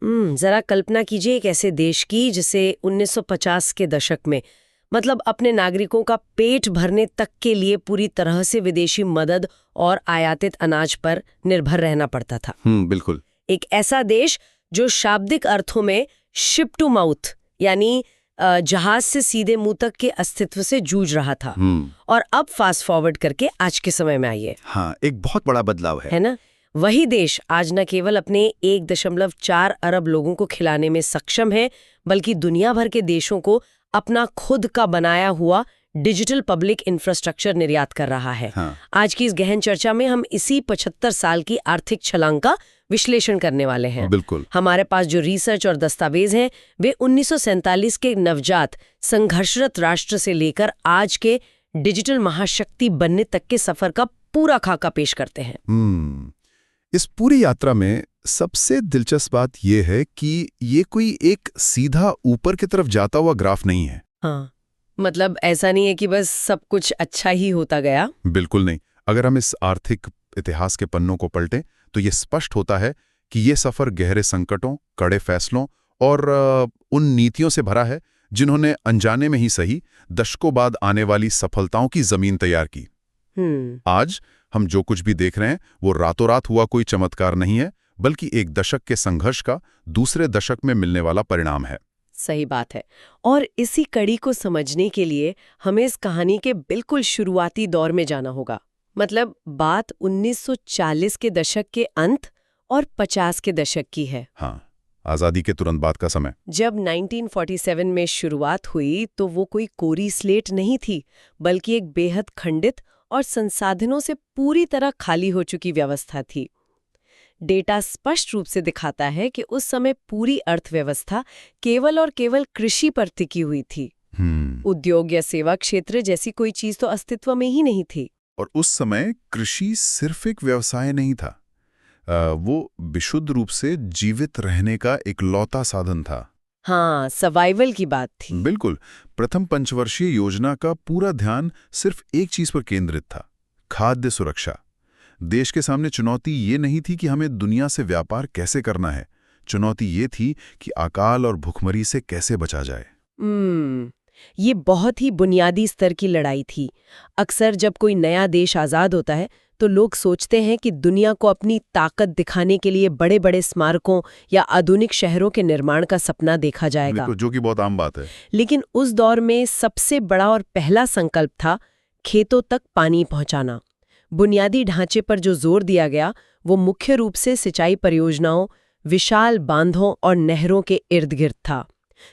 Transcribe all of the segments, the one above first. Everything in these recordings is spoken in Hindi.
जरा कल्पना कीजिए एक ऐसे देश की जिसे 1950 के दशक में मतलब अपने नागरिकों का पेट भरने तक के लिए पूरी तरह से विदेशी मदद और आयातित अनाज पर निर्भर रहना पड़ता था। बिल्कुल। एक ऐसा देश जो शाब्दिक अर्थों में शिप टू माउथ यानी जहाज से सीधे मुंह तक के अस्तित्व से जूझ रहा था। और अब फास्ट फॉरवर्ड करके आज के समय में आइए। हाँ, एक बहुत बड़ा बदलाव है ना? वही देश आज न केवल अपने 1.4 अरब लोगों को खिलाने में सक्षम है, बल्कि दुनिया भर के देशों को अपना खुद का बनाया हुआ डिजिटल पब्लिक इंफ्रास्ट्रक्चर निर्यात कर रहा है। हाँ। आज की इस गहन चर्चा में हम इसी 75 साल की आर्थिक छलांग का विश्लेषण करने वाले हैं। बिल्कुल। हमारे पास जो रिसर्च और दस्तावेज हैं वे 1947 के नवजात संघर्षरत राष्ट्र से लेकर आज के डिजिटल महाशक्ति बनने तक के सफर का पूरा खाका पेश करते हैं। इस पूरी यात्रा में सबसे दिलचस्प बात यह है कि ये कोई एक सीधा ऊपर की तरफ जाता हुआ ग्राफ नहीं है। हाँ, मतलब ऐसा नहीं है कि बस सब कुछ अच्छा ही होता गया। बिल्कुल नहीं। अगर हम इस आर्थिक इतिहास के पन्नों को पलटें तो ये स्पष्ट होता है कि ये सफर गहरे संकटों, कड़े फैसलों और उन नीतियों से भरा है जिन्होंने अनजाने में ही सही दशकों बाद आने वाली सफलताओं की जमीन तैयार की। आज हम जो कुछ भी देख रहे हैं वो रातों रात हुआ कोई चमत्कार नहीं है, बल्कि एक दशक के संघर्ष का दूसरे दशक में मिलने वाला परिणाम है। सही बात है। और इसी कड़ी को समझने के लिए हमें इस कहानी के बिल्कुल शुरुआती दौर में जाना होगा। मतलब बात 1940 के दशक के अंत और 50 के दशक की है। हाँ, आजादी के तुरंत बाद का समय। जब 1947 में शुरुआत हुई तो वो कोई कोरी स्लेट नहीं थी, बल्कि एक बेहद खंडित और संसाधनों से पूरी तरह खाली हो चुकी व्यवस्था थी। डेटा स्पष्ट रूप से दिखाता है कि उस समय पूरी अर्थव्यवस्था केवल और केवल कृषि पर टिकी हुई थी। उद्योग या सेवा क्षेत्र जैसी कोई चीज तो अस्तित्व में ही नहीं थी। और उस समय कृषि सिर्फ एक व्यवसाय नहीं था, वो विशुद्ध रूप से जीवित रहने का इकलौता साधन था। हाँ, सर्वाइवल की बात थी। बिल्कुल। प्रथम पंचवर्षीय योजना का पूरा ध्यान सिर्फ एक चीज पर केंद्रित था, खाद्य सुरक्षा। देश के सामने चुनौती ये नहीं थी कि हमें दुनिया से व्यापार कैसे करना है, चुनौती ये थी कि अकाल और भुखमरी से कैसे बचा जाए। ये बहुत ही बुनियादी स्तर की लड़ाई थी। अक्सर जब कोई नया देश आज़ाद होता है तो लोग सोचते हैं कि दुनिया को अपनी ताकत दिखाने के लिए बड़े बड़े स्मारकों या आधुनिक शहरों के निर्माण का सपना देखा जाएगा, जो कि बहुत आम बात है। लेकिन उस दौर में सबसे बड़ा और पहला संकल्प था खेतों तक पानी पहुंचाना। बुनियादी ढांचे पर जो जोर दिया गया वो मुख्य रूप से सिंचाई परियोजनाओं, विशाल बांधों और नहरों के इर्द गिर्द था,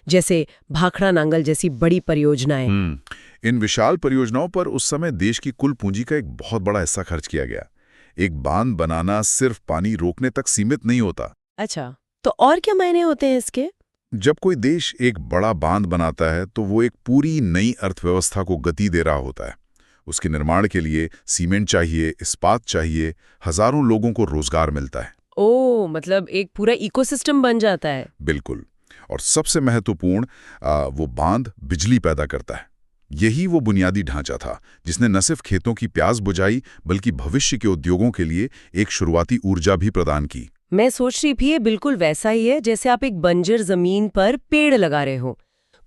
जैसे भाखड़ा नांगल जैसी बड़ी परियोजनाएं। इन विशाल परियोजनाओं पर उस समय देश की कुल पूंजी का एक बहुत बड़ा हिस्सा खर्च किया गया। एक बांध बनाना सिर्फ पानी रोकने तक सीमित नहीं होता। अच्छा, तो और क्या मायने होते हैं इसके? जब कोई देश एक बड़ा बांध बनाता है तो वो एक पूरी नई अर्थव्यवस्था को गति दे रहा होता है। उसके निर्माण के लिए सीमेंट चाहिए, इस्पात चाहिए, हजारों लोगों को रोजगार मिलता है। ओह, मतलब एक पूरा इकोसिस्टम बन जाता है। बिल्कुल। और सबसे महत्वपूर्ण, वो बांध बिजली पैदा करता है। यही वो बुनियादी ढांचा था जिसने न सिर्फ खेतों की प्यास बुझाई बल्कि भविष्य के उद्योगों के लिए एक शुरुआती ऊर्जा भी प्रदान की। मैं सोच रही थी ये बिल्कुल वैसा ही है जैसे आप एक बंजर जमीन पर पेड़ लगा रहे हो।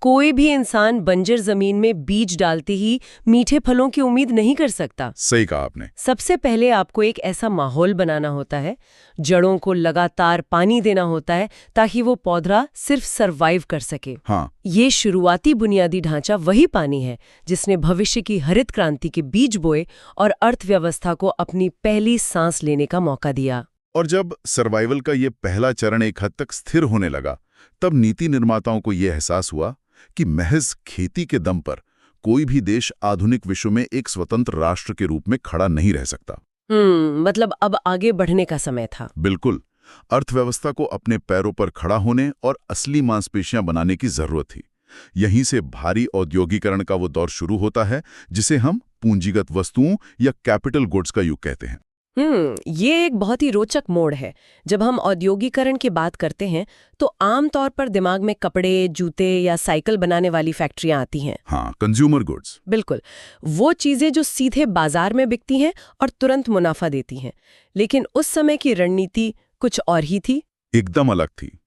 कोई भी इंसान बंजर जमीन में बीज डालते ही मीठे फलों की उम्मीद नहीं कर सकता। सही कहा आपने। सबसे पहले आपको एक ऐसा माहौल बनाना होता है, जड़ों को लगातार पानी देना होता है ताकि वो पौधा सिर्फ सरवाइव कर सके। हाँ। ये शुरुआती बुनियादी ढांचा वही पानी है जिसने भविष्य की हरित क्रांति के बीज बोए और अर्थव्यवस्था को अपनी पहली सांस लेने का मौका दिया। और जब सर्वाइवल का ये पहला चरण एक हद तक स्थिर होने लगा, तब नीति निर्माताओं को ये एहसास हुआ कि महज खेती के दम पर कोई भी देश आधुनिक विश्व में एक स्वतंत्र राष्ट्र के रूप में खड़ा नहीं रह सकता। मतलब अब आगे बढ़ने का समय था। बिल्कुल। अर्थव्यवस्था को अपने पैरों पर खड़ा होने और असली मांसपेशियां बनाने की जरूरत थी। यहीं से भारी औद्योगिकरण का वो दौर शुरू होता है जिसे हम पूंजीगत वस्तुओं या कैपिटल गुड्स का युग कहते हैं। ये एक बहुत ही रोचक मोड़ है। जब हम औद्योगिकरण की बात करते हैं तो आम तौर पर दिमाग में कपड़े, जूते या साइकिल बनाने वाली फैक्ट्रियां आती हैं। हाँ, कंज्यूमर गुड्स। बिल्कुल, वो चीजें जो सीधे बाजार में बिकती हैं और तुरंत मुनाफा देती हैं। लेकिन उस समय की रणनीति कुछ और ही थी। एकदम अलग थी।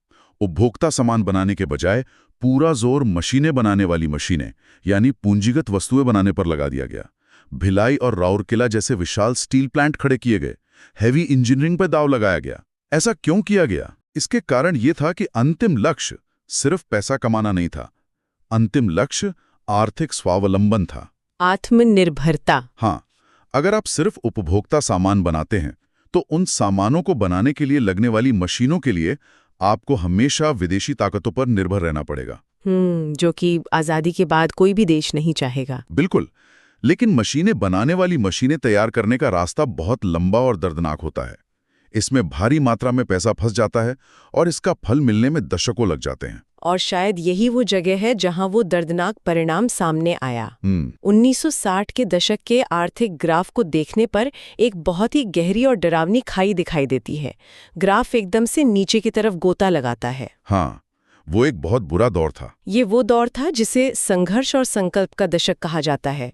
उपभोक्ता सामान बनाने के बजाय पूरा जोर मशीनें बनाने वाली मशीनें यानी पूंजीगत वस्तुएं बनाने पर लगा दिया गया। भिलाई और राउरकेला जैसे विशाल स्टील प्लांट खड़े किए गए। हैवी इंजीनियरिंग पर दाव लगाया गया। ऐसा क्यों किया गया? इसके कारण यह था कि अंतिम लक्ष्य सिर्फ पैसा कमाना नहीं था। अंतिम लक्ष्य आर्थिक स्वावलंबन था, आत्मनिर्भरता। हाँ, अगर आप सिर्फ उपभोक्ता सामान बनाते हैं तो उन सामानों को बनाने के लिए लगने वाली मशीनों के लिए आपको हमेशा विदेशी ताकतों पर निर्भर रहना पड़ेगा। जो कि आजादी के बाद कोई भी देश नहीं चाहेगा। बिल्कुल, लेकिन मशीनें बनाने वाली मशीनें तैयार करने का रास्ता बहुत लंबा और दर्दनाक होता है। इसमें भारी मात्रा में पैसा फंस जाता है और इसका फल मिलने में दशकों लग जाते हैं। और शायद यही वो जगह है जहां वो दर्दनाक परिणाम सामने आया। 1960 के दशक के आर्थिक ग्राफ को देखने पर एक बहुत ही गहरी और डरावनी खाई दिखाई देती है। ग्राफ एकदम से नीचे की तरफ गोता लगाता है। हाँ, वो एक बहुत बुरा दौर था। ये वो दौर था जिसे संघर्ष और संकल्प का दशक कहा जाता है।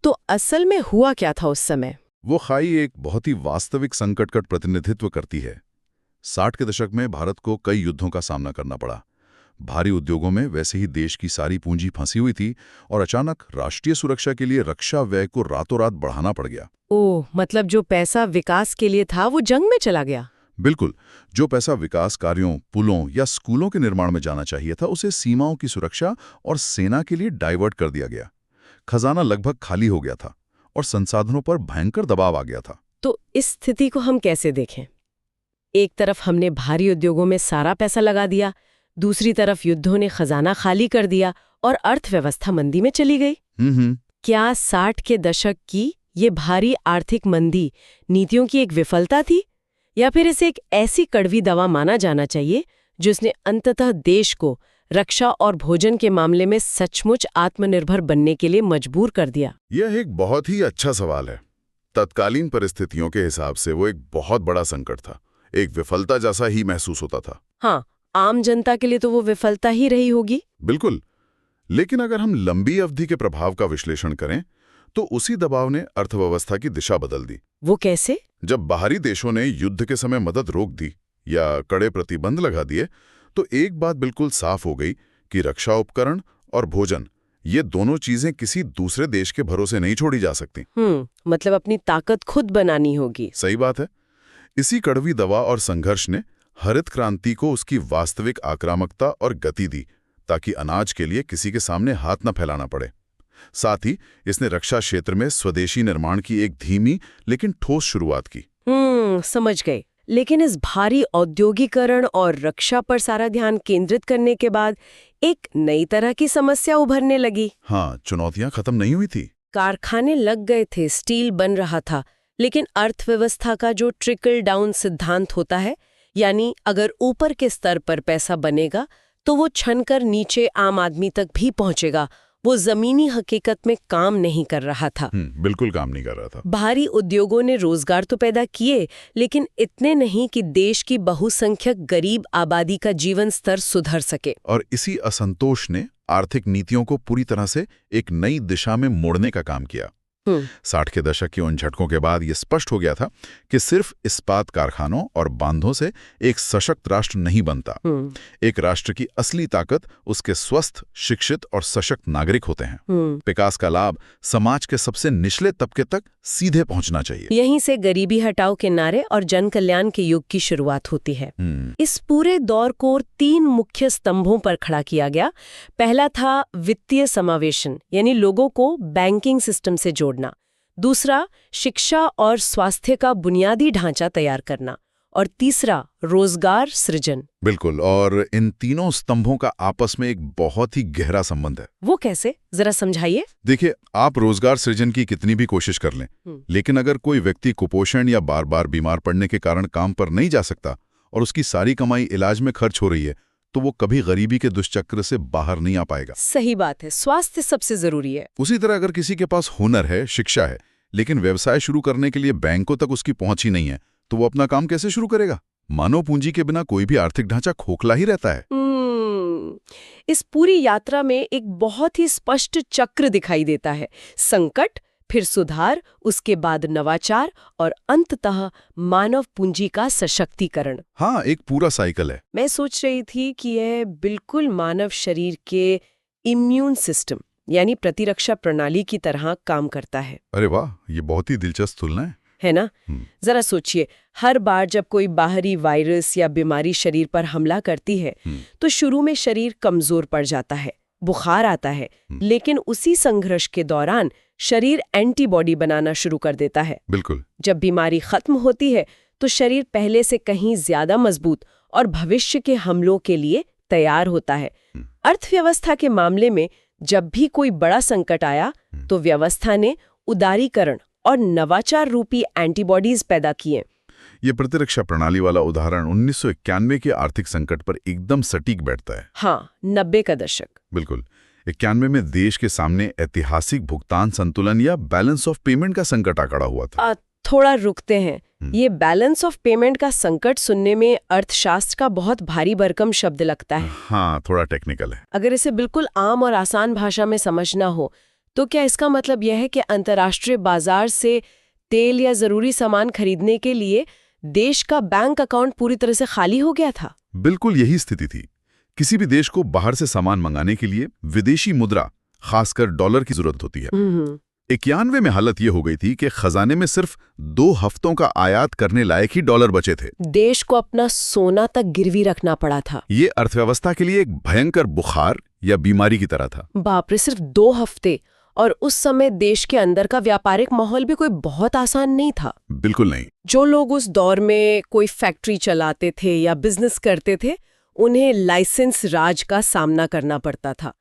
तो असल में हुआ क्या था उस समय? वो खाई एक बहुत ही वास्तविक संकट का प्रतिनिधित्व करती है। 60 के दशक में भारत को कई युद्धों का सामना करना पड़ा। भारी उद्योगों में वैसे ही देश की सारी पूंजी फंसी हुई थी और अचानक राष्ट्रीय सुरक्षा के लिए रक्षा व्यय को रातों रात बढ़ाना पड़ गया। ओह, मतलब जो पैसा विकास के लिए था वो जंग में चला गया। बिल्कुल, जो पैसा विकास कार्यों, पुलों या स्कूलों के निर्माण में जाना चाहिए था उसे सीमाओं की सुरक्षा और सेना के लिए डाइवर्ट कर दिया गया। खजाना लगभग खाली हो गया था और संसाधनों पर भयंकर दबाव आ गया था। तो इस स्थिति को हम कैसे देखें? एक तरफ हमने भारी उद्योगों में सारा पैसा लगा दिया, दूसरी तरफ युद्धों ने खजाना खाली कर दिया और अर्थव्यवस्था मंदी में चली गई। क्या 60 के दशक की ये भारी आर्थिक मंदी नीतियों की एक विफलता थी, या फिर इसे एक ऐसी कड़वी दवा माना जाना चाहिए जिसने अंततः देश को रक्षा और भोजन के मामले में सचमुच आत्मनिर्भर बनने के लिए मजबूर कर दिया? यह एक बहुत ही अच्छा सवाल है। तत्कालीन परिस्थितियों के हिसाब से वो एक बहुत बड़ा संकट था, एक विफलता जैसा ही महसूस होता था। हाँ, आम जनता के लिए तो वो विफलता ही रही होगी। बिल्कुल, लेकिन अगर हम लंबी अवधि के प्रभाव का विश्लेषण करें तो उसी दबाव ने अर्थव्यवस्था की दिशा बदल दी। वो कैसे? जब बाहरी देशों ने युद्ध के समय मदद रोक दी या कड़े प्रतिबंध लगा दिए तो एक बात बिल्कुल साफ हो गई कि रक्षा उपकरण और भोजन, ये दोनों चीजें किसी दूसरे देश के भरोसे नहीं छोड़ी जा सकती। मतलब अपनी ताकत खुद बनानी होगी। सही बात है। इसी कड़वी दवा और संघर्ष ने हरित क्रांति को उसकी वास्तविक आक्रामकता और गति दी ताकि अनाज के लिए किसी के सामने हाथ न फैलाना पड़े। साथ ही इसने रक्षा क्षेत्र में स्वदेशी निर्माण की एक धीमी लेकिन ठोस शुरुआत की। समझ गए। लेकिन इस भारी औद्योगिकरण और रक्षा पर सारा ध्यान केंद्रित करने के बाद एक नई तरह की समस्या उभरने लगी। हाँ, चुनौतियां खत्म नहीं हुई थी। कारखाने लग गए थे, स्टील बन रहा था, लेकिन अर्थव्यवस्था का जो ट्रिकल डाउन सिद्धांत होता है, यानी अगर ऊपर के स्तर पर पैसा बनेगा तो वो छनकर नीचे आम आदमी तक भी पहुंचेगा, वो जमीनी हकीकत में काम नहीं कर रहा था। बिल्कुल काम नहीं कर रहा था। भारी उद्योगों ने रोजगार तो पैदा किए, लेकिन इतने नहीं कि देश की बहुसंख्यक गरीब आबादी का जीवन स्तर सुधर सके। और इसी असंतोष ने आर्थिक नीतियों को पूरी तरह से एक नई दिशा में मोड़ने का काम किया। 60 के दशक के उन झटकों के बाद यह स्पष्ट हो गया था कि सिर्फ इस्पात कारखानों और बांधों से एक सशक्त राष्ट्र नहीं बनता। एक राष्ट्र की असली ताकत उसके स्वस्थ, शिक्षित और सशक्त नागरिक होते हैं। विकास का लाभ समाज के सबसे निचले तबके तक सीधे पहुंचना चाहिए। यहीं से गरीबी हटाओ के नारे और जन कल्याण के युग की शुरुआत होती है। इस पूरे दौर को 3 मुख्य स्तंभों पर खड़ा किया गया। पहला था वित्तीय समावेशन, यानी लोगों को बैंकिंग सिस्टम से जोड़ना। दूसरा, शिक्षा और स्वास्थ्य का बुनियादी ढांचा तैयार करना। और तीसरा, रोजगार सृजन। बिल्कुल, और इन तीनों स्तंभों का आपस में एक बहुत ही गहरा संबंध है। वो कैसे, जरा समझाइए। देखिए, आप रोजगार सृजन की कितनी भी कोशिश कर लें, लेकिन अगर कोई व्यक्ति कुपोषण या बार बार बीमार पड़ने के कारण काम पर नहीं जा सकता और उसकी सारी कमाई इलाज में खर्च हो रही है, तो वो कभी गरीबी के दुष्चक्र से बाहर नहीं आ पाएगा। सही बात है, स्वास्थ्य सबसे जरूरी है। उसी तरह अगर किसी के पास हुनर है, शिक्षा है, लेकिन व्यवसाय शुरू करने के लिए बैंकों तक उसकी पहुंच ही नहीं है, तो वो अपना काम कैसे शुरू करेगा? मानव पूंजी के बिना कोई भी आर्थिक ढांचा खोखला ही रहता है। इस पूरी यात्रा में एक बहुत ही स्पष्ट चक्र दिखाई देता है। संकट, फिर सुधार, उसके बाद नवाचार और अंततः मानव पूंजी का सशक्तिकरण। हाँ, एक पूरा साइकिल है। मैं सोच रही थी कि यह बिल्कुल मानव शरीर के इम्यून सिस्टम यानी प्रतिरक्षा प्रणाली की तरह काम करता है। अरे वाह, ये बहुत ही दिलचस्प तुलना है ना? जरा सोचिए, हर बार जब कोई बाहरी वायरस या बीमारी शरीर पर हमला करती है तो शुरू में शरीर कमजोर पड़ जाता है, बुखार आता है, लेकिन उसी संघर्ष के दौरान शरीर एंटीबॉडी बनाना शुरू कर देता है। बिल्कुल। जब बीमारी खत्म होती है तो शरीर पहले से कहीं ज्यादा मजबूत और भविष्य के हमलों के लिए तैयार होता है। अर्थव्यवस्था के मामले में जब भी कोई बड़ा संकट आया तो व्यवस्था ने उदारीकरण और नवाचार रूपी एंटीबॉडीज पैदा किए। ये प्रतिरक्षा प्रणाली वाला उदाहरण 1991 के आर्थिक संकट पर एकदम सटीक बैठता है। हाँ, 90 का दशक। बिल्कुल। 91 में देश के सामने ऐतिहासिक भुगतान संतुलन या बैलेंस ऑफ पेमेंट का संकट आ खड़ा हुआ था। थोड़ा रुकते हैं। ये बैलेंस ऑफ पेमेंट का संकट सुनने में अर्थशास्त्र का बहुत भारी भरकम शब्द लगता है। हाँ, थोड़ा टेक्निकल है। अगर इसे बिल्कुल आम और आसान भाषा में समझना हो तो क्या इसका मतलब यह है कि अंतर्राष्ट्रीय बाजार से तेल या जरूरी सामान खरीदने के लिए देश का बैंक अकाउंट पूरी तरह से खाली हो गया था? बिल्कुल यही स्थिति थी। किसी भी देश को बाहर से सामान मंगाने के लिए विदेशी मुद्रा, खासकर डॉलर की जरूरत होती है। 91 में हालत ये हो गई थी कि खजाने में सिर्फ 2 हफ्तों का आयात करने लायक ही डॉलर बचे थे। देश को अपना सोना तक गिरवी रखना पड़ा था। ये अर्थव्यवस्था के लिए एक भयंकर बुखार या बीमारी की तरह था। बाप रे, सिर्फ 2 हफ्ते! और उस समय देश के अंदर का व्यापारिक माहौल भी कोई बहुत आसान नहीं था। बिल्कुल नहीं। जो लोग उस दौर में कोई फैक्ट्री चलाते थे या बिजनेस करते थे, उन्हें लाइसेंस राज का सामना करना पड़ता था।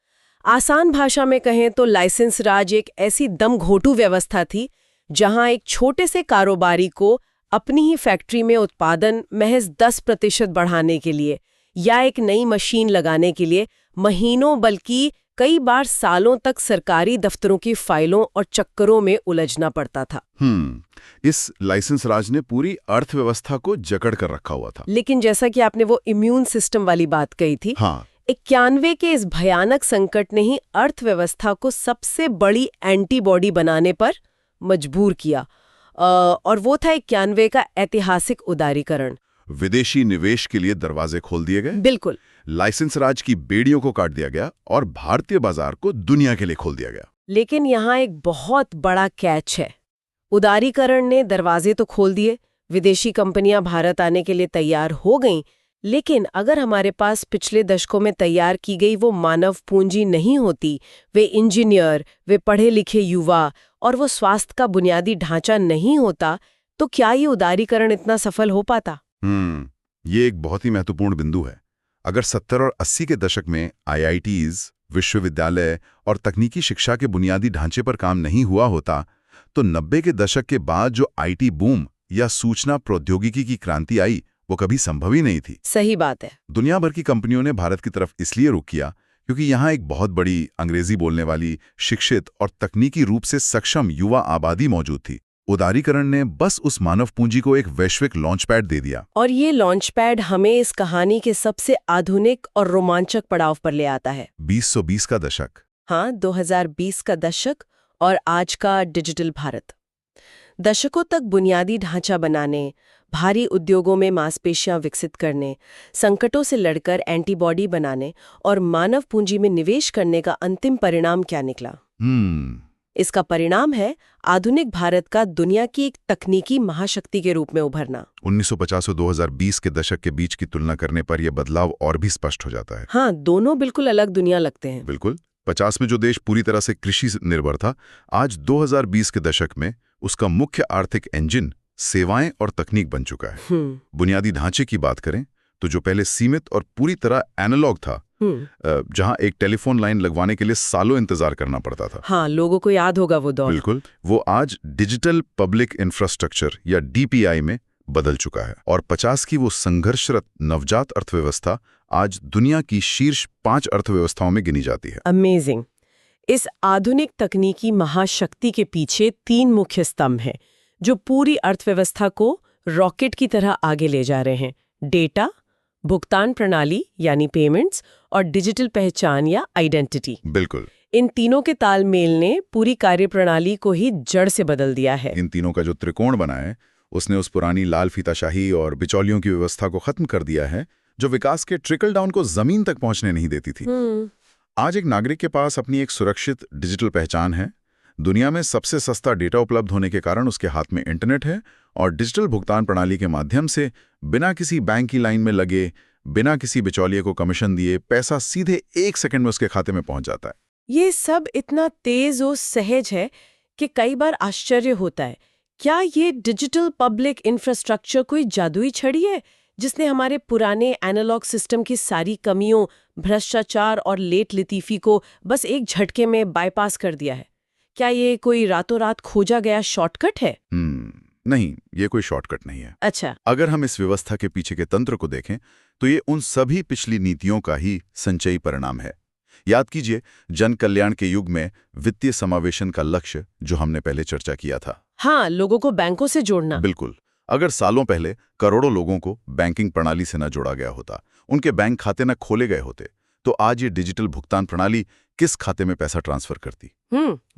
आसान भाषा में कहें तो लाइसेंस राज एक ऐसी दमघोंटू व्यवस्था थी जहां एक छोटे से कारोबारी को अपनी ही फैक्ट्री में उत्पादन महज 10% बढ़ाने के लिए या एक नई मशीन लगाने के लिए महीनों बल्कि कई बार सालों तक सरकारी दफ्तरों की फाइलों और चक्करों में उलझना पड़ता था। इस लाइसेंस राज ने पूरी अर्थव्यवस्था को जकड़ कर रखा हुआ था। लेकिन जैसा कि आपने वो इम्यून सिस्टम वाली बात कही थी, हाँ, 91 के इस भयानक संकट ने ही अर्थव्यवस्था को सबसे बड़ी एंटीबॉडी बनाने पर मजबूर किया, और वो था 91 का ऐतिहासिक उदारीकरण। विदेशी निवेश के लिए दरवाजे खोल दिए गए। बिल्कुल। लाइसेंस राज की बेड़ियों को काट दिया गया और भारतीय बाजार को दुनिया के लिए खोल दिया गया। लेकिन यहाँ एक बहुत बड़ा कैच है। उदारीकरण ने दरवाजे तो खोल दिए, विदेशी कंपनियां भारत आने के लिए तैयार हो गईं, लेकिन अगर हमारे पास पिछले दशकों में तैयार की गई वो मानव पूंजी नहीं होती, वे इंजीनियर, वे पढ़े लिखे युवा और वो स्वास्थ्य का बुनियादी ढांचा नहीं होता, तो क्या ये उदारीकरण इतना सफल हो पाता? ये एक बहुत ही महत्वपूर्ण बिंदु है। अगर 70 और 80 के दशक में IITs, विश्वविद्यालय और तकनीकी शिक्षा के बुनियादी ढांचे पर काम नहीं हुआ होता, तो 90 के दशक के बाद जो IT बूम या सूचना प्रौद्योगिकी की क्रांति आई, वो कभी संभव ही नहीं थी। सही बात है। दुनिया भर की कंपनियों ने भारत की तरफ इसलिए रुख किया क्योंकि यहाँ एक बहुत बड़ी अंग्रेजी बोलने वाली, शिक्षित और तकनीकी रूप से सक्षम युवा आबादी मौजूद थी। उदारीकरण ने बस उस मानव पूंजी को एक वैश्विक लॉन्च पैड दे दिया। और ये लॉन्च पैड हमें इस कहानी के सबसे आधुनिक और रोमांचक पड़ाव पर ले आता है। 2020 का दशक। हाँ, 2020 का दशक और आज का डिजिटल भारत। दशकों तक बुनियादी ढांचा बनाने, भारी उद्योगों में मांसपेशियां विकसित करने, संकटों से लड़कर एंटीबॉडी बनाने और मानव पूंजी में निवेश करने का अंतिम परिणाम क्या निकला? इसका परिणाम है आधुनिक भारत का दुनिया की एक तकनीकी महाशक्ति के रूप में उभरना। 1950 और 2020 के दशक के बीच की तुलना करने पर यह बदलाव और भी स्पष्ट हो जाता है। हाँ, दोनों बिल्कुल अलग दुनिया लगते हैं। बिल्कुल। 50 में जो देश पूरी तरह से कृषि निर्भर था, आज 2020 के दशक में उसका मुख्य आर्थिक इंजन सेवाएं और तकनीक बन चुका है। बुनियादी ढांचे की बात करें तो जो पहले सीमित और पूरी तरह एनालॉग था, जहां एक टेलीफोन लाइन लगवाने के लिए सालों इंतजार करना पड़ता था। हाँ, लोगों को याद होगा वो दौर। बिल्कुल। वो आज डिजिटल पब्लिक इंफ्रास्ट्रक्चर या DPI में बदल चुका है और 50 की वो संघर्षरत नवजात अर्थव्यवस्था आज दुनिया की शीर्ष 5 अर्थव्यवस्थाओं में गिनी जाती है। अमेजिंग। इस आधुनिक तकनीकी महाशक्ति के पीछे 3 मुख्य स्तंभ हैं जो पूरी अर्थव्यवस्था को रॉकेट की तरह आगे ले जा रहे हैं: डेटा, भुगतान प्रणाली यानी पेमेंट्स और डिजिटल पहचान या आइडेंटिटी। बिल्कुल। इन तीनों के तालमेल ने पूरी कार्यप्रणाली को ही जड़ से बदल दिया है। इन तीनों का जो त्रिकोण बना है उसने उस पुरानी लाल फीताशाही और बिचौलियों की व्यवस्था को खत्म कर दिया है जो विकास के ट्रिकल डाउन को जमीन तक पहुंचने नहीं देती थी। आज एक नागरिक के पास अपनी एक सुरक्षित डिजिटल पहचान है, दुनिया में सबसे सस्ता डेटा उपलब्ध होने के कारण उसके हाथ में इंटरनेट है और डिजिटल भुगतान प्रणाली के माध्यम से बिना किसी बैंक की लाइन में लगे, बिना किसी बिचौलिए को कमीशन दिए पैसा सीधे 1 सेकंड में उसके खाते में पहुंच जाता है। ये सब इतना तेज और सहज है कि कई बार आश्चर्य होता है, क्या ये डिजिटल पब्लिक इंफ्रास्ट्रक्चर कोई जादुई छड़ी है जिसने हमारे पुराने एनालॉग सिस्टम की सारी कमियों, भ्रष्टाचार और लेट लतीफी को बस एक झटके में बाईपास कर दिया है? क्या ये कोई रातों रात खोजा गया शॉर्टकट है? नहीं, ये कोई शॉर्टकट नहीं है। अच्छा। अगर हम इस व्यवस्था के पीछे के तंत्र को देखें तो ये उन सभी पिछली नीतियों का ही संचयी परिणाम है। याद कीजिए, जन कल्याण के युग में वित्तीय समावेशन का लक्ष्य जो हमने पहले चर्चा किया था। हाँ, लोगों को बैंकों से जोड़ना। बिल्कुल। अगर सालों पहले करोड़ों लोगों को बैंकिंग प्रणाली से न जोड़ा गया होता, उनके बैंक खाते न खोले गए होते, तो आज ये डिजिटल भुगतान प्रणाली किस खाते में पैसा ट्रांसफर करती?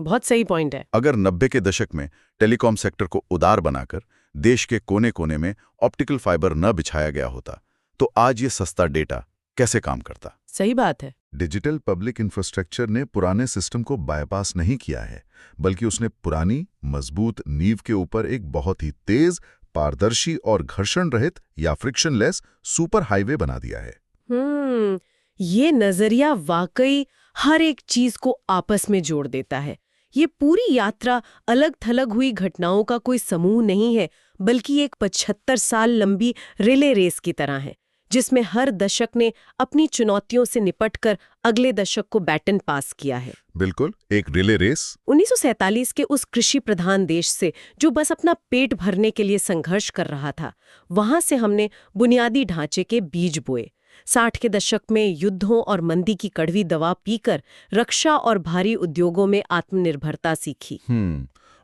बहुत सही पॉइंट है। अगर 90 के दशक में टेलीकॉम सेक्टर को उदार बनाकर देश के कोने कोने में ऑप्टिकल फाइबर न बिछाया गया होता, तो आज ये सस्ता डेटा कैसे काम करता? सही बात है। डिजिटल पब्लिक इंफ्रास्ट्रक्चर ने पुराने सिस्टम को बायपास नहीं किया है, बल्कि उसने पुरानी मजबूत नींव के ऊपर एक बहुत ही तेज, पारदर्शी और घर्षण रहित या फ्रिक्शनलेस सुपर हाईवे बना दिया है। ये नजरिया वाकई हर एक चीज को आपस में जोड़ देता है। ये पूरी यात्रा अलग थलग हुई घटनाओं का कोई समूह नहीं है, बल्कि एक 75 साल लंबी रिले रेस की तरह है, जिसमें हर दशक ने अपनी चुनौतियों से निपटकर अगले दशक को बैटन पास किया है। बिल्कुल, एक रिले रेस। 1947 के उस कृषि प्रधान देश से जो बस अपना पेट भरने के लिए संघर्ष कर रहा था, वहां से हमने बुनियादी ढांचे के बीज बोए। 60 के दशक में युद्धों और मंदी की कड़वी दवा पीकर रक्षा और भारी उद्योगों में आत्मनिर्भरता सीखी।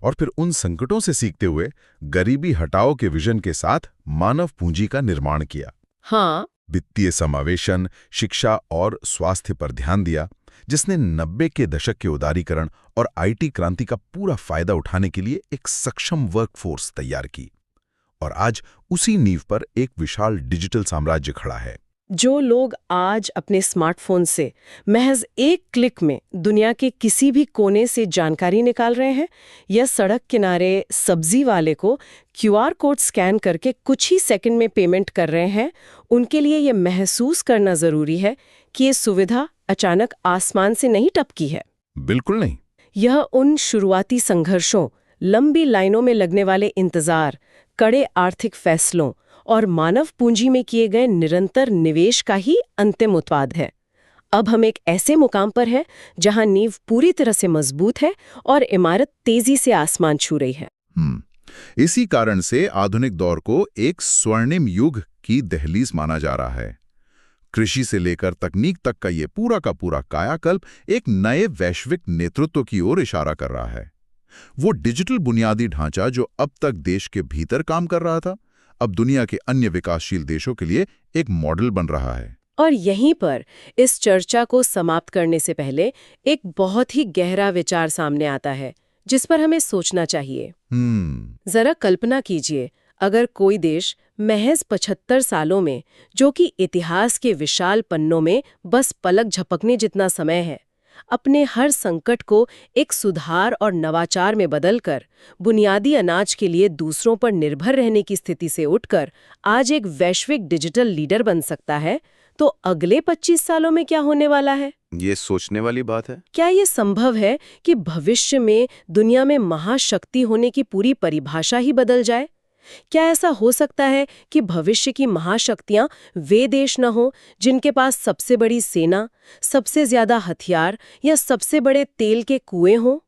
और फिर उन संकटों से सीखते हुए गरीबी हटाओ के विजन के साथ मानव पूंजी का निर्माण किया। हाँ, वित्तीय समावेशन, शिक्षा और स्वास्थ्य पर ध्यान दिया, जिसने 90 के दशक के उदारीकरण और आईटी क्रांति का पूरा फायदा उठाने के लिए एक सक्षम वर्कफोर्स तैयार की। और आज उसी नींव पर एक विशाल डिजिटल साम्राज्य खड़ा है। जो लोग आज अपने स्मार्टफोन से महज एक क्लिक में दुनिया के किसी भी कोने से जानकारी निकाल रहे हैं, या सड़क किनारे सब्जी वाले को क्यूआर कोड स्कैन करके कुछ ही सेकंड में पेमेंट कर रहे हैं, उनके लिए ये महसूस करना जरूरी है कि ये सुविधा अचानक आसमान से नहीं टपकी है। बिल्कुल नहीं। यह उन शुरुआती संघर्षों, लंबी लाइनों में लगने वाले इंतजार, कड़े आर्थिक फैसलों और मानव पूंजी में किए गए निरंतर निवेश का ही अंतिम उत्पाद है। अब हम एक ऐसे मुकाम पर हैं जहां नींव पूरी तरह से मजबूत है और इमारत तेजी से आसमान छू रही है। इसी कारण से आधुनिक दौर को एक स्वर्णिम युग की दहलीज माना जा रहा है। कृषि से लेकर तकनीक तक का ये पूरा का पूरा कायाकल्प एक नए वैश्विक नेतृत्व की ओर इशारा कर रहा है। वो डिजिटल बुनियादी ढांचा जो अब तक देश के भीतर काम कर रहा था, अब दुनिया के अन्य विकासशील देशों के लिए एक मॉडल बन रहा है। और यहीं पर इस चर्चा को समाप्त करने से पहले एक बहुत ही गहरा विचार सामने आता है, जिस पर हमें सोचना चाहिए। जरा कल्पना कीजिए, अगर कोई देश महज 75 सालों में, जो कि इतिहास के विशाल पन्नों में बस पलक झपकने जितना समय है, अपने हर संकट को एक सुधार और नवाचार में बदलकर बुनियादी अनाज के लिए दूसरों पर निर्भर रहने की स्थिति से उठकर आज एक वैश्विक डिजिटल लीडर बन सकता है, तो अगले 25 सालों में क्या होने वाला है? ये सोचने वाली बात है। क्या ये संभव है कि भविष्य में दुनिया में महाशक्ति होने की पूरी परिभाषा ही बदल जाए? क्या ऐसा हो सकता है कि भविष्य की महाशक्तियां वे देश न हो जिनके पास सबसे बड़ी सेना, सबसे ज्यादा हथियार या सबसे बड़े तेल के कुएं हों,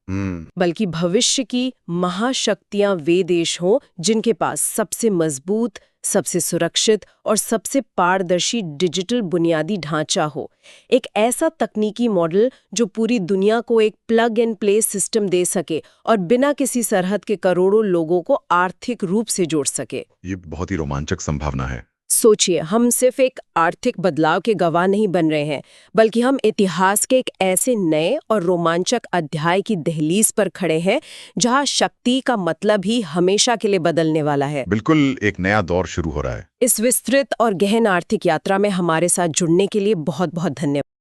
बल्कि भविष्य की महाशक्तियां वे देश हों जिनके पास सबसे मजबूत, सबसे सुरक्षित और सबसे पारदर्शी डिजिटल बुनियादी ढांचा हो, एक ऐसा तकनीकी मॉडल जो पूरी दुनिया को एक प्लग एंड प्ले सिस्टम दे सके और बिना किसी सरहद के करोड़ों लोगों को आर्थिक रूप से जोड़ सके। ये बहुत ही रोमांचक संभावना है। सोचिए, हम सिर्फ एक आर्थिक बदलाव के गवाह नहीं बन रहे हैं, बल्कि हम इतिहास के एक ऐसे नए और रोमांचक अध्याय की दहलीज पर खड़े हैं जहां शक्ति का मतलब ही हमेशा के लिए बदलने वाला है। बिल्कुल एक नया दौर शुरू हो रहा है। इस विस्तृत और गहन आर्थिक यात्रा में हमारे साथ जुड़ने के लिए बहुत बहुत धन्यवाद।